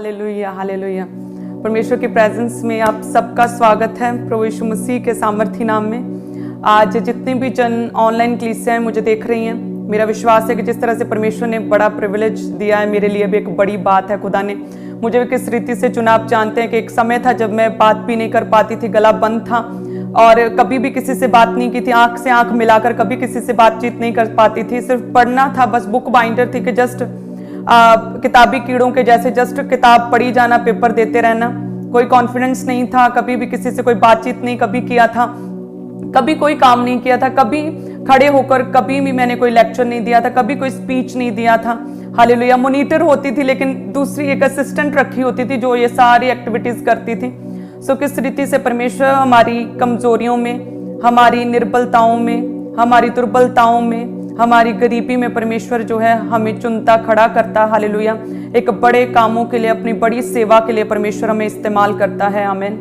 Hallelujah hallelujah. परमेश्वर की presence में आप सबका स्वागत है प्रभु यीशु मसीह के सामर्थी नाम में। आज जितने भी जन ऑनलाइन क्लासें मुझे देख रही हैं, मेरा विश्वास है कि जिस तरह से परमेश्वर ने बड़ा प्रिविलेज दिया है, मेरे लिए भी एक बड़ी बात है। खुदा ने मुझे भी किस रीति से चुना। आप जानते हैं कि एक समय था जब मैं बात भी नहीं कर पाती थी, गला बंद था और कभी भी किसी से बात नहीं की थी, आंख से आंख मिलाकर कभी किसी से बातचीत नहीं कर पाती थी। सिर्फ पढ़ना था, बस बुक बाइंडर थी कि जस्ट किताबी कीड़ों के जैसे जस्ट किताब पढ़ी जाना, पेपर देते रहना। कोई कॉन्फिडेंस नहीं था, कभी भी किसी से कोई बातचीत नहीं कभी किया था, कभी कोई काम नहीं किया था, कभी खड़े होकर कभी भी मैंने कोई लेक्चर नहीं दिया था, कभी कोई स्पीच नहीं दिया था। हालेलुया। मॉनिटर होती थी लेकिन दूसरी एक असिस्टेंट रखी होती थी जो ये सारी एक्टिविटीज करती थी। सो किस रीति से परमेश्वर हमारी कमजोरियों में, हमारी निर्बलताओं में, हमारी दुर्बलताओं में, हमारी गरीबी में परमेश्वर जो है हमें चुनता, खड़ा करता। हालेलुया। एक बड़े कामों के लिए, अपनी बड़ी सेवा के लिए परमेश्वर हमें इस्तेमाल करता है। आमीन।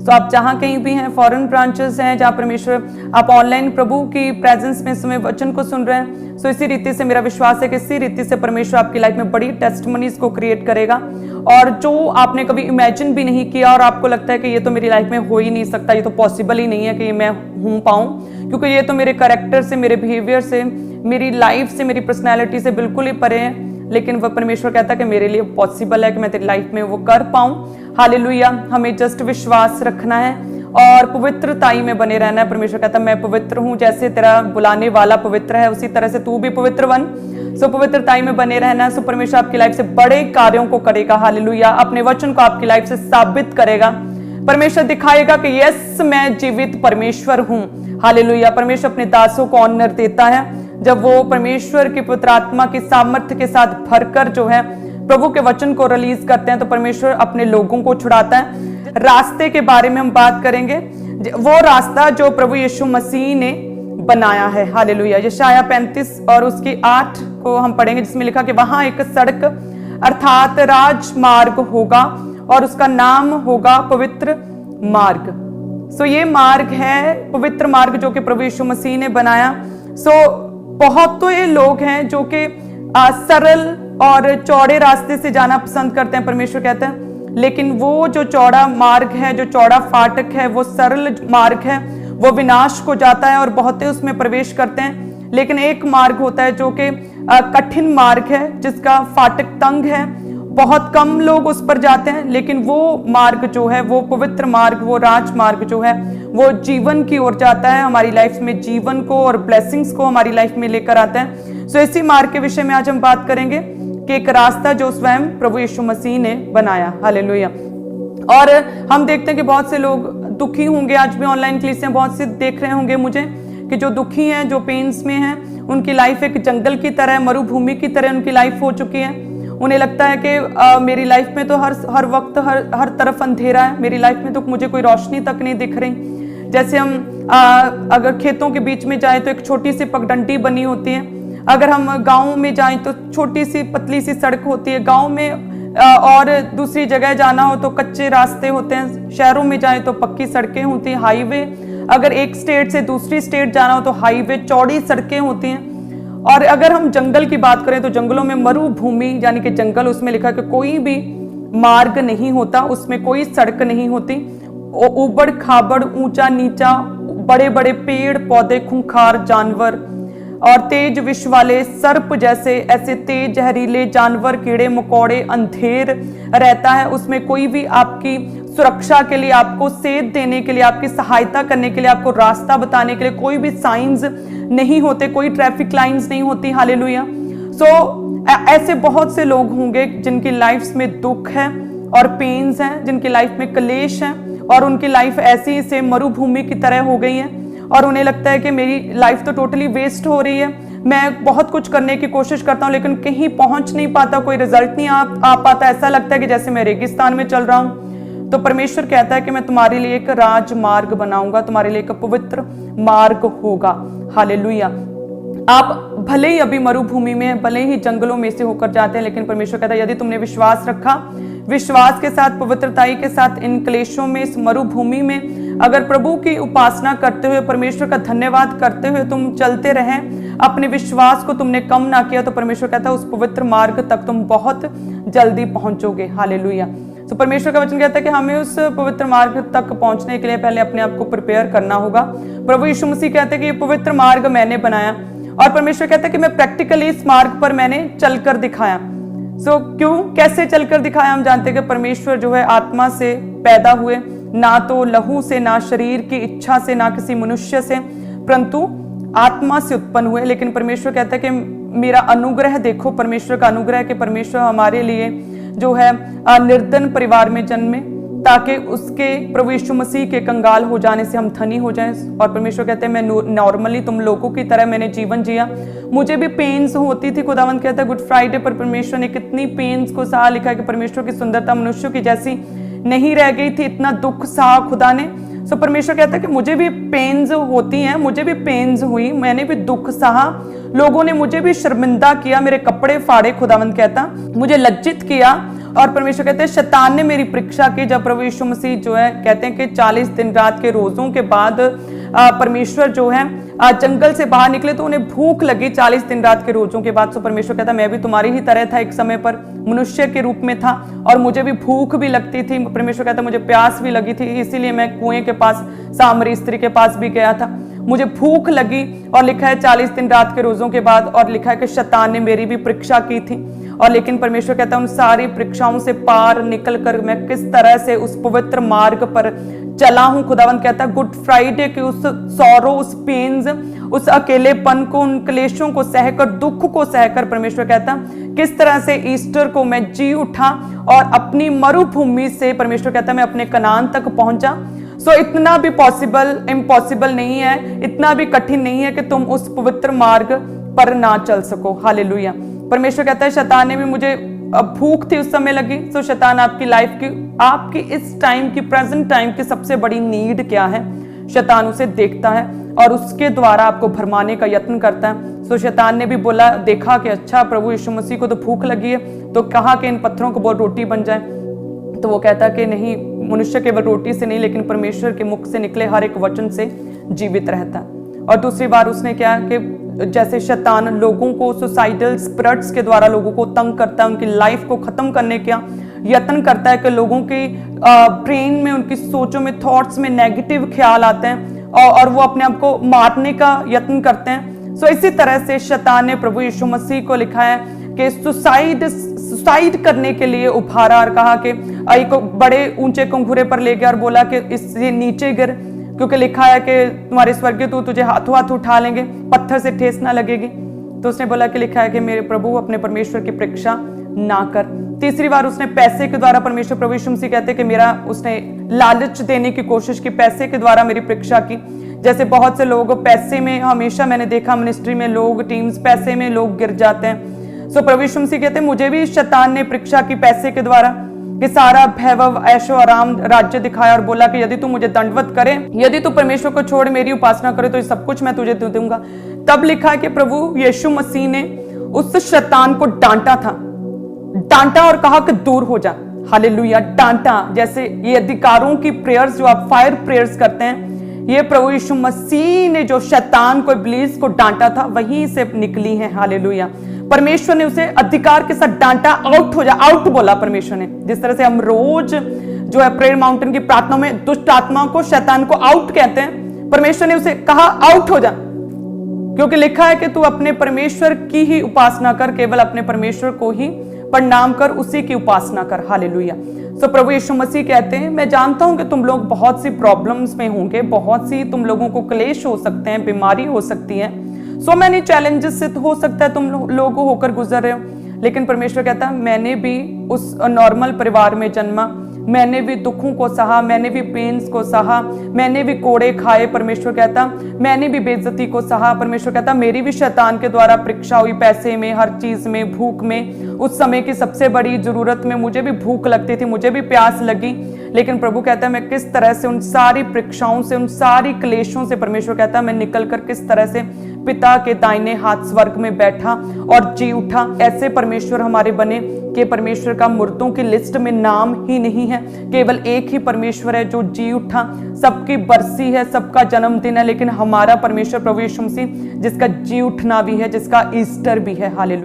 तो आप जहाँ कहीं भी हैं, फॉरेन ब्रांचेस हैं जहाँ परमेश्वर, आप ऑनलाइन प्रभु की प्रेजेंस में समय वचन को सुन रहे हैं, सो इसी रीति से मेरा विश्वास है कि इसी रीति से परमेश्वर आपकी लाइफ में बड़ी टेस्टमनीज को क्रिएट करेगा। और जो आपने कभी इमेजिन भी नहीं किया और आपको लगता है कि ये तो मेरी लाइफ में हो ही नहीं सकता, ये तो पॉसिबल ही नहीं है कि मैं हूँ पाऊँ, क्योंकि ये तो मेरे कैरेक्टर से, मेरे बिहेवियर से, मेरी लाइफ से, मेरी पर्सनैलिटी से बिल्कुल ही परे है, लेकिन वह परमेश्वर कहता है कि मेरे लिए पॉसिबल है कि मैं तेरी लाइफ में वो कर पाऊं। हालेलुया। हमें जस्ट विश्वास रखना है और पवित्रताई में बने रहना है। परमेश्वर कहता है मैं पवित्र हूं, जैसे तेरा बुलाने वाला पवित्र है उसी तरह से तू भी पवित्र बन। सो पवित्रताई में बने रहना है। सो परमेश्वर आपकी लाइफ से बड़े कार्यों को करेगा। हालेलुया। अपने वचन को आपकी लाइफ से साबित करेगा। परमेश्वर दिखाएगा कि यस, मैं जीवित परमेश्वर हूं। हालेलुया। परमेश्वर अपने दासों को ऑनर देता है जब वो परमेश्वर की पवित्र आत्मा की सामर्थ्य के साथ भरकर जो है प्रभु के वचन को रिलीज करते हैं, तो परमेश्वर अपने लोगों को छुड़ाता है। रास्ते के बारे में हम बात करेंगे, वो रास्ता जो प्रभु यीशु मसीह ने बनाया है। हालेलुया। यशाया 35 और उसकी 8 को हम पढ़ेंगे, जिसमें लिखा कि वहां एक सड़क अर्थात राजमार्ग होगा और उसका नाम होगा पवित्र मार्ग। सो ये मार्ग है पवित्र मार्ग जो कि प्रभु यीशु मसीह ने बनाया। सो बहुत तो ये लोग हैं जो कि सरल और चौड़े रास्ते से जाना पसंद करते हैं, परमेश्वर कहते हैं, लेकिन वो जो चौड़ा मार्ग है, जो चौड़ा फाटक है, वो सरल मार्ग है, वो विनाश को जाता है और बहुते उसमें प्रवेश करते हैं। लेकिन एक मार्ग होता है जो कि कठिन मार्ग है, जिसका फाटक तंग है, बहुत कम लोग उस पर जाते हैं, लेकिन वो मार्ग जो है, वो पवित्र मार्ग, वो राजमार्ग जो है, वो जीवन की ओर जाता है, हमारी लाइफ में जीवन को और ब्लेसिंग्स को हमारी लाइफ में लेकर आता है। सो इसी मार्ग के विषय में आज हम बात करेंगे कि एक रास्ता जो स्वयं प्रभु यीशु मसीह ने बनाया। हालेलुया। और हम देखते हैं कि बहुत से लोग दुखी होंगे, आज भी ऑनलाइन क्लासें बहुत से देख रहे होंगे मुझे, कि जो दुखी हैं, जो पेन्स में हैं, उनकी लाइफ एक जंगल की तरह, मरुभूमि की तरह उनकी लाइफ हो चुकी है। उन्हें लगता है कि मेरी लाइफ में तो हर वक्त हर तरफ अंधेरा है, मेरी लाइफ में तो मुझे कोई रोशनी तक नहीं दिख रही। जैसे हम अगर खेतों के बीच में जाएं तो एक छोटी सी पगडंडी बनी होती है, अगर हम गाँव में जाएं तो छोटी सी पतली सी सड़क होती है, गाँव में और दूसरी जगह जाना हो तो कच्चे रास्ते होते हैं, शहरों में जाएं तो पक्की सड़कें होती हैं, हाईवे। अगर एक स्टेट से दूसरी स्टेट जाना हो तो हाईवे, चौड़ी सड़कें होती हैं। और अगर हम जंगल की बात करें तो जंगलों में मरुभूमि यानी कि जंगल, उसमें लिखा कि कोई भी मार्ग नहीं होता, उसमें कोई सड़क नहीं होती, उबड़ खाबड़, ऊंचा नीचा, बड़े बड़े पेड़ पौधे, खूंखार जानवर और तेज विष वाले सर्प जैसे ऐसे तेज जहरीले जानवर, कीड़े मकोड़े, अंधेर रहता है। उसमें कोई भी आपकी सुरक्षा के लिए, आपको सेध देने के लिए, आपकी सहायता करने के लिए, आपको रास्ता बताने के लिए कोई भी साइंस नहीं होते, कोई ट्रैफिक लाइंस नहीं होती। हालेलुया। सो ऐसे बहुत से लोग होंगे जिनकी लाइफ में दुख है और पेन्स हैं, जिनकी लाइफ में क्लेश है और उनकी लाइफ ऐसी से मरुभूमि की तरह हो गई है और उन्हें लगता है कि मेरी लाइफ तो टोटली वेस्ट हो रही है, मैं बहुत कुछ करने की कोशिश करता हूँ लेकिन कहीं पहुंच नहीं पाता, कोई रिजल्ट नहीं आ पाता, ऐसा लगता है कि जैसे मैं रेगिस्तान में चल रहा हूँ। तो परमेश्वर कहता है कि मैं तुम्हारे लिए एक राजमार्ग बनाऊंगा, तुम्हारे लिए एक पवित्र मार्ग होगा। हालेलुया। आप भले ही अभी मरुभूमि में, भले ही जंगलों में से होकर जाते हैं, लेकिन परमेश्वर कहता है यदि तुमने विश्वास रखा, विश्वास के साथ, पवित्रताई के साथ इन क्लेशों में, इस मरुभूमि में अगर प्रभु की उपासना करते हुए, परमेश्वर का धन्यवाद करते हुए तुम चलते रहे, अपने विश्वास को तुमने कम ना किया तो परमेश्वर कहता है उस पवित्र मार्ग तक तुम बहुत जल्दी पहुंचोगे। हालेलुया। तो परमेश्वर का वचन कहता है कि हमें उस पवित्र मार्ग तक पहुंचने के लिए पहले अपने आप को प्रिपेयर करना होगा। प्रभु यीशु मसीह कहते हैं कि ये पवित्र मार्ग मैंने बनाया, और परमेश्वर कहता है कि मैं प्रैक्टिकली इस मार्ग पर मैंने चलकर दिखाया। क्यों, कैसे चलकर दिखाया? हम जानते हैं कि परमेश्वर जो है आत्मा से पैदा हुए, ना तो लहू से, ना शरीर की इच्छा से, ना किसी मनुष्य से, परंतु आत्मा से उत्पन्न हुए। लेकिन परमेश्वर कहता है कि मेरा अनुग्रह देखो, परमेश्वर का अनुग्रह कि परमेश्वर हमारे लिए जो है निर्धन परिवार में जन्मे, ताकि उसके प्रभु यीशु मसीह के कंगाल हो जाने से हम धनी हो जाएं। और परमेश्वर कहते हैं मैं नॉर्मली तुम लोगों की तरह मैंने जीवन जिया, मुझे भी पेन्स होती थी। खुदावंद कहता है गुड फ्राइडे पर परमेश्वर ने कितनी पेन्स को सहा। लिखा है कि परमेश्वर की सुंदरता मनुष्यों की जैसी नहीं रह गई थी, इतना दुख सहा खुदा ने। सो परमेश्वर कहता है कि मुझे भी पेन्स होती हैं, मुझे भी पेन्स हुई, मैंने भी दुख सहा, लोगों ने मुझे भी शर्मिंदा किया, मेरे कपड़े फाड़े, खुदावंद कहता मुझे लज्जित किया। और परमेश्वर कहते हैं शैतान ने मेरी परीक्षा की। जब प्रभु यीशु मसीह जो है कहते हैं कि 40 दिन रात के रोजों के बाद परमेश्वर जो है जंगल से बाहर निकले तो उन्हें भूख लगी 40 दिन रात के रोजों के बाद। तो परमेश्वर कहता मैं भी तुम्हारी ही तरह था, एक समय पर मनुष्य के रूप में था और मुझे भी भूख भी लगती थी। परमेश्वर कहता मुझे प्यास भी लगी थी, इसीलिए मैं कुएं के पास सामरी स्त्री के पास भी गया था, मुझे भूख लगी। और लिखा है 40 दिन रात के रोजों के बाद, और लिखा है कि शैतान ने मेरी भी परीक्षा की थी। और लेकिन परमेश्वर कहता है उन सारी परीक्षाओं से पार निकल कर मैं किस तरह से उस पवित्र मार्ग पर चला हूं। खुदावंद कहता है गुड फ्राइडे के उस सौरों, उस पेन्स, उस अकेलेपन को, उन क्लेशों को सहकर, दुख को सहकर परमेश्वर कहता किस तरह से ईस्टर को मैं जी उठा और अपनी मरुभूमि से परमेश्वर कहता मैं अपने कनान तक पहुंचा। सो इतना भी इम्पॉसिबल नहीं है, इतना भी कठिन नहीं है कि तुम उस पवित्र मार्ग पर ना चल सको। हालेलुया। परमेश्वर कहता है शैतान ने भी मुझे भूख थी उस समय लगी। सो शैतान आपकी लाइफ की, आपकी इस टाइम की, प्रेजेंट टाइम की सबसे बड़ी नीड क्या है, शैतान उसे देखता है और उसके द्वारा आपको भरमाने का यत्न करता है। सो शैतान ने भी बोला, देखा कि अच्छा प्रभु यीशु मसीह को तो भूख लगी है, तो कहा कि इन पत्थरों को बहुत रोटी बन जाए। तो वो कहता कि नहीं, मनुष्य केवल रोटी से नहीं लेकिन परमेश्वर के मुख से निकले हर एक वचन से जीवित रहता है। और दूसरी बार उसने क्या कि जैसे शैतान लोगों को सुसाइडल स्पिरिट्स के द्वारा लोगों को तंग करता है, उनकी लाइफ को खत्म करने का यत्न करता है कि लोगों की ब्रेन में, उनकी सोचों में, थॉट्स में नेगेटिव ख्याल आते हैं और वो अपने आप को मारने का यत्न करते हैं। सो इसी तरह से शैतान ने प्रभु यीशु मसीह को लिखा है कि सुसाइड करने के लिए उभारा और कहा कि एक बड़े ऊंचे कुंघुरे पर ले गया और बोला कि इससे नीचे गिर, क्योंकि लिखा है कि तुम्हारे स्वर्गीय तू तुझे हाथों हाथ उठा लेंगे, पत्थर से ठेस ना लगेगी। तो उसने बोला कि लिखा है कि मेरे प्रभु अपने परमेश्वर की परीक्षा ना कर। तीसरी बार उसने पैसे के द्वारा, परमेश्वर प्रभु यीशु मसीह कहते कि मेरा, उसने लालच देने की कोशिश की, पैसे के द्वारा मेरी परीक्षा की। जैसे बहुत से लोग पैसे में, हमेशा मैंने देखा मिनिस्ट्री में लोग, टीम्स, पैसे में लोग गिर जाते हैं। सो प्रभु यीशु मसीह कहते मुझे भी शैतान ने परीक्षा की पैसे के द्वारा, कि सारा वैभव, ऐशो आराम, राज्य दिखाया और बोला कि यदि तू मुझे दंडवत करे, यदि तू परमेश्वर को छोड़ मेरी उपासना करे तो ये सब कुछ मैं तुझे दे दूंगा। तब लिखा है कि प्रभु यीशु मसीह ने उस शैतान को डांटा और कहा कि दूर हो जा। हालेलुया। डांटा, जैसे ये अधिकारों की प्रेयर्स जो आप फायर प्रेयर्स करते हैं, ये प्रभु यीशु मसीह ने जो शैतान को, इब्लीस को डांटा था, वहीं से निकली है। हालेलुया। परमेश्वर ने उसे अधिकार के साथ डांटा, आउट हो जा, आउट बोला परमेश्वर ने। जिस तरह से हम रोज जो है प्रेयर माउंटेन की प्रार्थना में दुष्ट आत्मा को, शैतान को आउट कहते हैं, परमेश्वर ने उसे कहा आउट हो जा, क्योंकि लिखा है कि तू अपने परमेश्वर की ही उपासना कर, केवल अपने परमेश्वर को ही प्रणाम कर, उसी की उपासना कर। हालेलुया। सो प्रभु यीशु मसीह कहते हैं मैं जानता हूं कि तुम लोग बहुत सी प्रॉब्लम्स में होंगे, बहुत सी तुम लोगों को क्लेश हो सकते हैं, बीमारी हो सकती है, सो मैनी चैलेंजेस से हो सकता है तुम लोग होकर गुजर रहे हो। लेकिन परमेश्वर कहता है मैंने भी उस नॉर्मल परिवार में जन्मा, मैंने भी दुखों को सहा, मैंने भी पेन्स को सहा, मैंने भी कोड़े खाए। परमेश्वर कहता मैंने भी बेइज्जती को सहा। परमेश्वर कहता मेरी भी शैतान के द्वारा परीक्षा हुई, पैसे में, हर चीज में, भूख में। उस समय की सबसे बड़ी जरूरत में मुझे भी भूख लगती थी, मुझे भी प्यास लगी, लेकिन प्रभु कहता है मैं किस तरह से उन सारी परीक्षाओं से, उन सारी क्लेशों से, परमेश्वर कहता है मैं निकल कर किस तरह से पिता के दाहिने हाथ स्वर्ग में बैठा और जी उठा। ऐसे परमेश्वर हमारे बने कि परमेश्वर का मूर्तों की लिस्ट में नाम ही नहीं है। केवल एक ही परमेश्वर है जो जी उठा। सबकी बरसी है, सबका जन्मदिन है, लेकिन हमारा परमेश्वर प्रभु यीशु मसीह जिसका जी उठना भी है, जिसका ईस्टर भी है। हालेलुया।